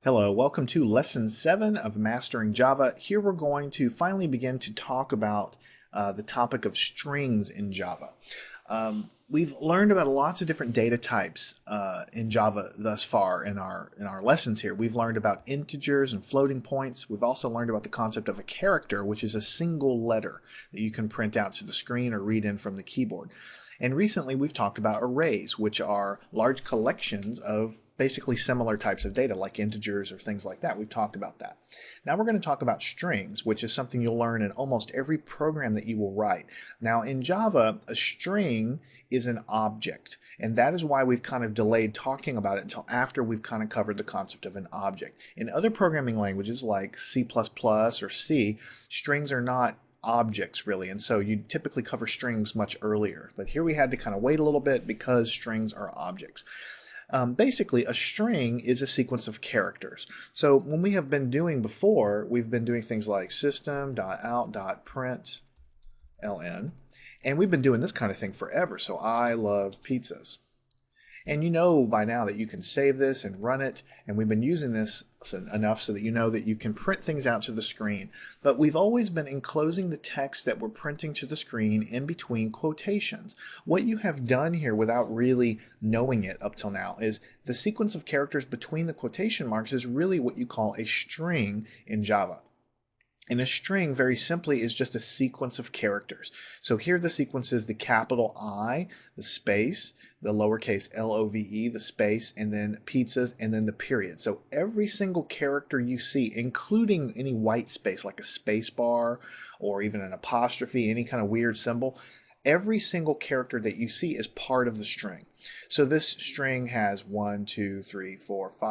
Hello, welcome to Lesson 7 of Mastering Java. Here we're going to finally begin to talk about the topic of strings in Java. We've learned about lots of different data types in Java thus far in our lessons here. We've learned about integers and floating points. We've also learned about the concept of a character, which is a single letter that you can print out to the screen or read in from the keyboard. And recently we've talked about arrays, which are large collections of basically similar types of data like integers or things like that. We've talked about that. Now we're going to talk about strings, which is something you'll learn in almost every program that you will write. Now in Java, a string is an object, and that is why we've kind of delayed talking about it until after we've kind of covered the concept of an object. In other programming languages like C++ or C, strings are not objects really, and so you typically cover strings much earlier. But here we had to kind of wait a little bit because strings are objects. Basically, a string is a sequence of characters. So when we have been doing before, we've been doing things like system.out.println, and we've been doing this kind of thing forever. So I love pizzas. And you know by now that you can save this and run it, and we've been using this enough so that you know that you can print things out to the screen. But we've always been enclosing the text that we're printing to the screen in between quotations. What you have done here without really knowing it up till now is the sequence of characters between the quotation marks is really what you call a string in Java. And a string, very simply, is just a sequence of characters. So here the sequence is the capital I, the space, the lowercase love, the space, and then pizzas, and then the period. So every single character you see, including any white space like a space bar or even an apostrophe, any kind of weird symbol, every single character that you see is part of the string. So this string has 1, 2, 3, 4, 5.